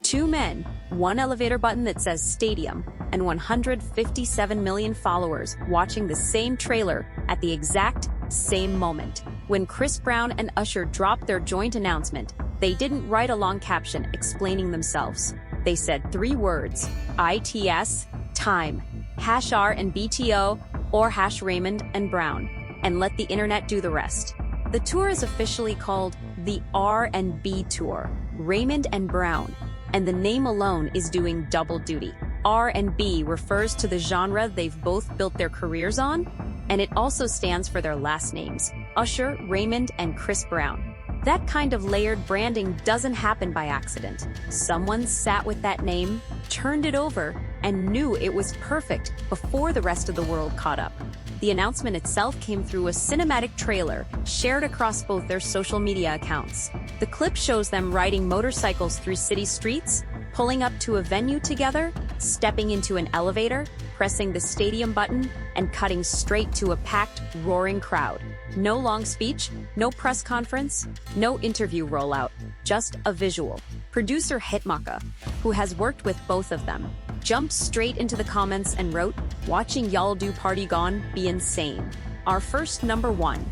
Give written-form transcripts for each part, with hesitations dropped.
Two men, one elevator button that says stadium, and 157 million followers watching the same trailer at the exact same moment. When Chris Brown and Usher dropped their joint announcement, they didn't write a long caption explaining themselves. They said 3 words, ITS, time, #R and BTO, or #Raymond and Brown, and let the internet do the rest. The tour is officially called the R&B Tour, Raymond and Brown, and the name alone is doing double duty. R&B refers to the genre they've both built their careers on, and it also stands for their last names, Usher, Raymond, and Chris Brown. That kind of layered branding doesn't happen by accident. Someone sat with that name, turned it over, and knew it was perfect before the rest of the world caught up. The announcement itself came through a cinematic trailer shared across both their social media accounts. The clip shows them riding motorcycles through city streets, pulling up to a venue together, stepping into an elevator, pressing the stadium button, and cutting straight to a packed, roaring crowd. No long speech, no press conference, no interview rollout, just a visual. Producer Hitmaka, who has worked with both of them, jumped straight into the comments and wrote, "Watching y'all do party gone be insane." Our first number one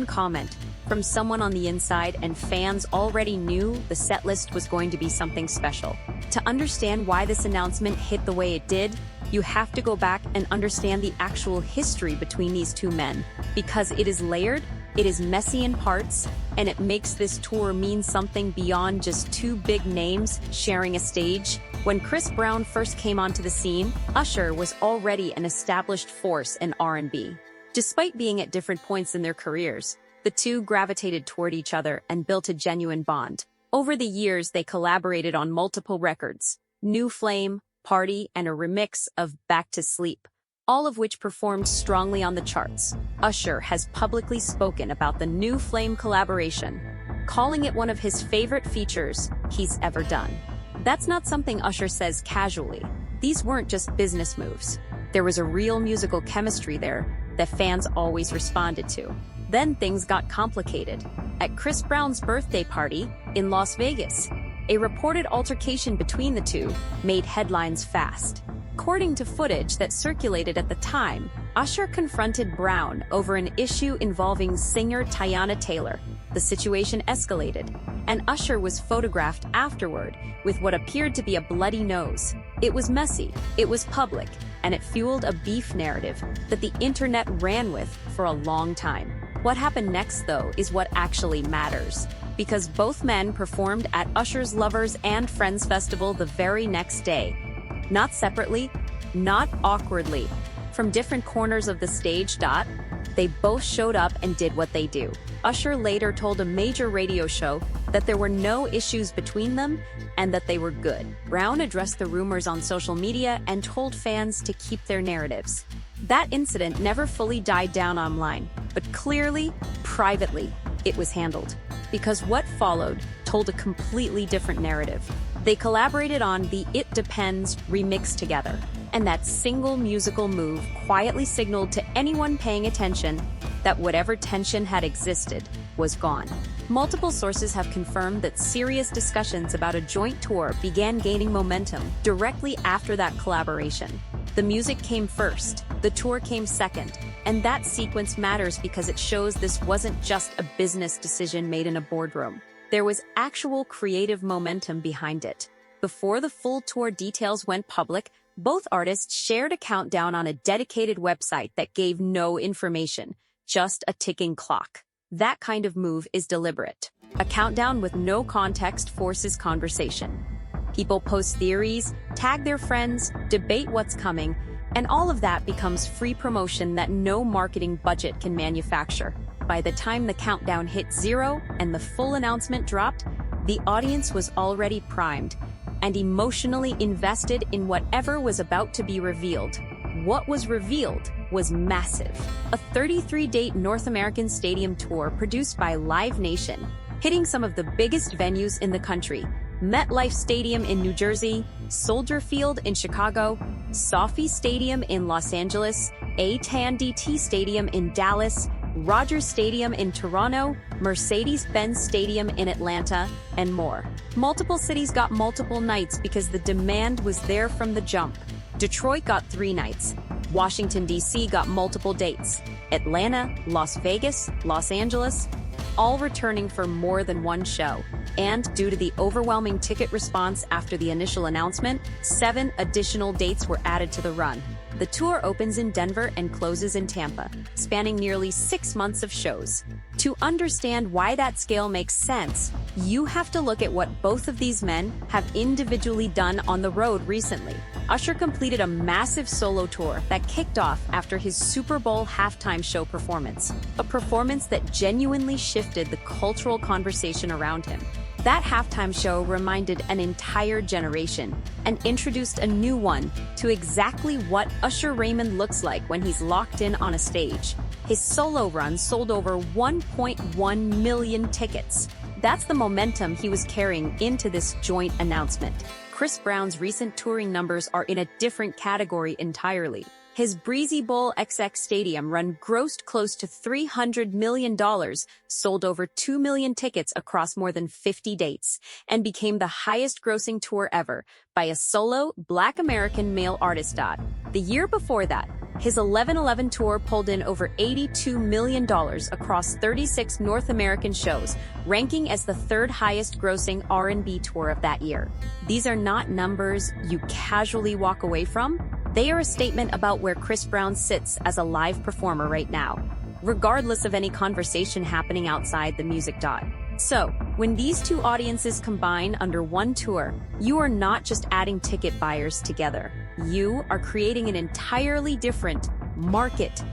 comment from someone on the inside, and fans already knew the set list was going to be something special. To understand why this announcement hit the way it did, you have to go back and understand the actual history between these two men, because it is layered, it is messy in parts, and it makes this tour mean something beyond just two big names sharing a stage. When Chris Brown first came onto the scene, Usher was already an established force in R&B. Despite being at different points in their careers, the two gravitated toward each other and built a genuine bond. Over the years, they collaborated on multiple records, New Flame, Party, and a remix of Back to Sleep, all of which performed strongly on the charts. Usher has publicly spoken about the New Flame collaboration, calling it one of his favorite features he's ever done. That's not something Usher says casually. These weren't just business moves. There was a real musical chemistry there that fans always responded to. Then things got complicated. At Chris Brown's birthday party in Las Vegas, a reported altercation between the two made headlines fast. According to footage that circulated at the time, Usher confronted Brown over an issue involving singer Teyana Taylor. The situation escalated, and Usher was photographed afterward with what appeared to be a bloody nose. It was messy, it was public, and it fueled a beef narrative that the internet ran with for a long time. What happened next, though, is what actually matters, because both men performed at Usher's Lovers and Friends Festival the very next day. Not separately, not awkwardly. From different corners of the stage, they both showed up and did what they do. Usher later told a major radio show that there were no issues between them and that they were good. Brown addressed the rumors on social media and told fans to keep their narratives. That incident never fully died down online, but clearly, privately, it was handled. Because what followed told a completely different narrative. They collaborated on the It Depends remix together, and that single musical move quietly signaled to anyone paying attention that whatever tension had existed was gone. Multiple sources have confirmed that serious discussions about a joint tour began gaining momentum directly after that collaboration. The music came first, the tour came second, and that sequence matters because it shows this wasn't just a business decision made in a boardroom. There was actual creative momentum behind it. Before the full tour details went public, both artists shared a countdown on a dedicated website that gave no information, just a ticking clock. That kind of move is deliberate. A countdown with no context forces conversation. People post theories, tag their friends, debate what's coming, and all of that becomes free promotion that no marketing budget can manufacture. By the time the countdown hit 0 and the full announcement dropped, the audience was already primed and emotionally invested in whatever was about to be revealed. What was revealed was massive. A 33-date North American stadium tour produced by Live Nation, hitting some of the biggest venues in the country: MetLife Stadium in New Jersey, Soldier Field in Chicago, SoFi Stadium in Los Angeles, AT&T Stadium in Dallas, Rogers Stadium in Toronto, Mercedes-Benz Stadium in Atlanta, and more. Multiple cities got multiple nights because the demand was there from the jump. Detroit got 3 nights. Washington, D.C. got multiple dates. Atlanta, Las Vegas, Los Angeles, all returning for more than one show. And due to the overwhelming ticket response after the initial announcement, 7 additional dates were added to the run. The tour opens in Denver and closes in Tampa, spanning nearly 6 months of shows. To understand why that scale makes sense, you have to look at what both of these men have individually done on the road recently. Usher completed a massive solo tour that kicked off after his Super Bowl halftime show performance, a performance that genuinely shifted the cultural conversation around him. That halftime show reminded an entire generation and introduced a new one to exactly what Usher Raymond looks like when he's locked in on a stage. His solo run sold over 1.1 million tickets. That's the momentum he was carrying into this joint announcement. Chris Brown's recent touring numbers are in a different category entirely. His Breezy Bowl XX Stadium run grossed close to $300 million, sold over 2 million tickets across more than 50 dates, and became the highest-grossing tour ever by a solo Black American male artist. The year before that, his 11/11 tour pulled in over $82 million across 36 North American shows, ranking as the 3rd highest-grossing R&B tour of that year. These are not numbers you casually walk away from. They are a statement about where Chris Brown sits as a live performer right now, regardless of any conversation happening outside the music. So, when these two audiences combine under one tour, you are not just adding ticket buyers together. You are creating an entirely different market.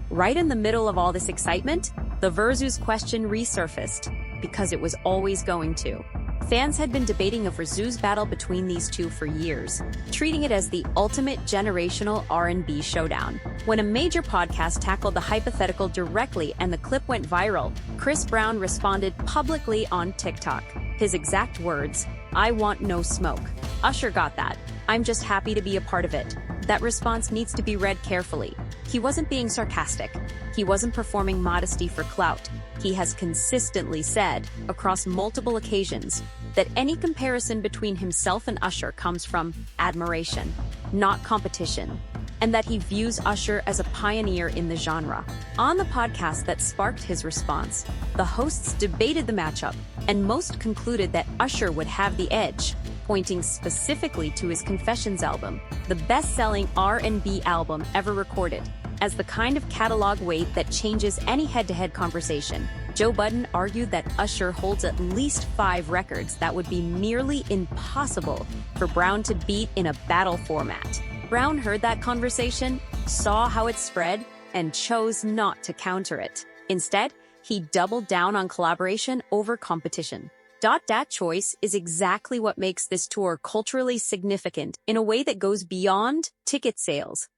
Right in the middle of all this excitement, the Versus question resurfaced, because it was always going to. Fans had been debating a Versus battle between these two for years, treating it as the ultimate generational R&B showdown. When a major podcast tackled the hypothetical directly and the clip went viral, Chris Brown responded publicly on TikTok. His exact words, "I want no smoke." Usher got that. "I'm just happy to be a part of it." That response needs to be read carefully. He wasn't being sarcastic. He wasn't performing modesty for clout. He has consistently said, across multiple occasions, that any comparison between himself and Usher comes from admiration, not competition, and that he views Usher as a pioneer in the genre. On the podcast that sparked his response, the hosts debated the matchup, and most concluded that Usher would have the edge, pointing specifically to his Confessions album, the best-selling R&B album ever recorded, as the kind of catalog weight that changes any head-to-head conversation. Joe Budden argued that Usher holds at least 5 records that would be nearly impossible for Brown to beat in a battle format. Brown heard that conversation, saw how it spread, and chose not to counter it. Instead, he doubled down on collaboration over competition. That choice is exactly what makes this tour culturally significant in a way that goes beyond ticket sales.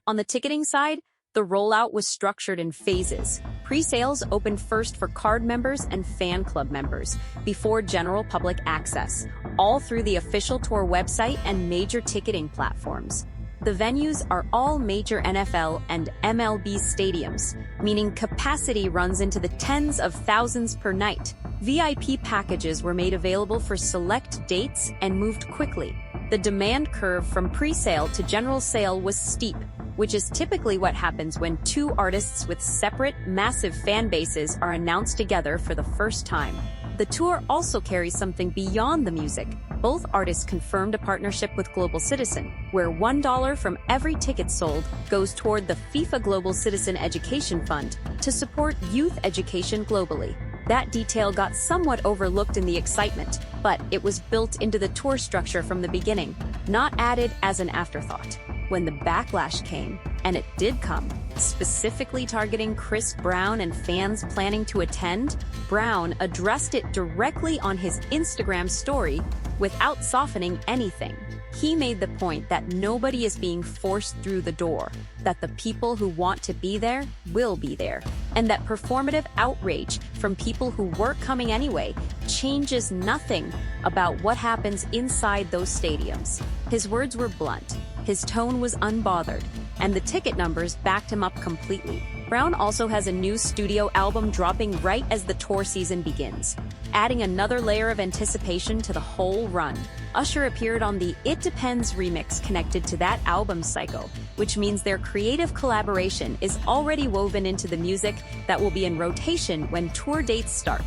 On the ticketing side, the rollout was structured in phases. Pre-sales opened first for card members and fan club members, before general public access, all through the official tour website and major ticketing platforms. The venues are all major NFL and MLB stadiums, meaning capacity runs into the tens of thousands per night. VIP packages were made available for select dates and moved quickly. The demand curve from pre-sale to general sale was steep, which is typically what happens when 2 artists with separate, massive fan bases are announced together for the first time. The tour also carries something beyond the music. Both artists confirmed a partnership with Global Citizen, where $1 from every ticket sold goes toward the FIFA Global Citizen Education Fund to support youth education globally. That detail got somewhat overlooked in the excitement, but it was built into the tour structure from the beginning, not added as an afterthought. When the backlash came, and it did come, specifically targeting Chris Brown and fans planning to attend, Brown addressed it directly on his Instagram story without softening anything. He made the point that nobody is being forced through the door, that the people who want to be there will be there, and that performative outrage from people who weren't coming anyway changes nothing about what happens inside those stadiums. His words were blunt, his tone was unbothered, and the ticket numbers backed him up completely. Brown also has a new studio album dropping right as the tour season begins, adding another layer of anticipation to the whole run. Usher appeared on the It Depends remix connected to that album cycle, which means their creative collaboration is already woven into the music that will be in rotation when tour dates start.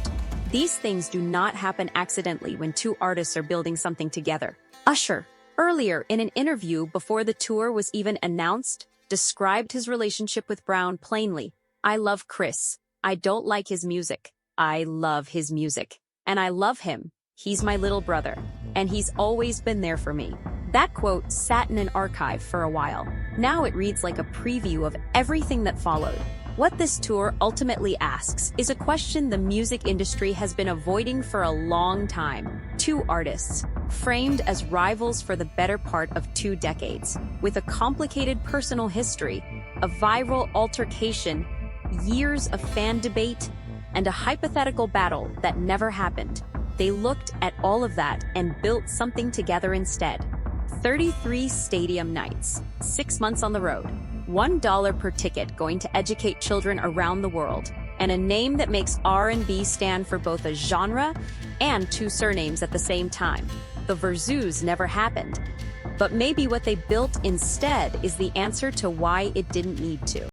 These things do not happen accidentally when two artists are building something together. Usher, earlier in an interview before the tour was even announced, described his relationship with Brown plainly. "I love Chris. I don't like his music. I love his music. And I love him. He's my little brother. And he's always been there for me." That quote sat in an archive for a while. Now it reads like a preview of everything that followed. What this tour ultimately asks is a question the music industry has been avoiding for a long time. Two artists, framed as rivals for the better part of 2 decades, with a complicated personal history, a viral altercation, years of fan debate, and a hypothetical battle that never happened. They looked at all of that and built something together instead. 33 stadium nights, 6 months on the road, $1 per ticket going to educate children around the world, and a name that makes R&B stand for both a genre and 2 surnames at the same time. The Verzoos never happened. But maybe what they built instead is the answer to why it didn't need to.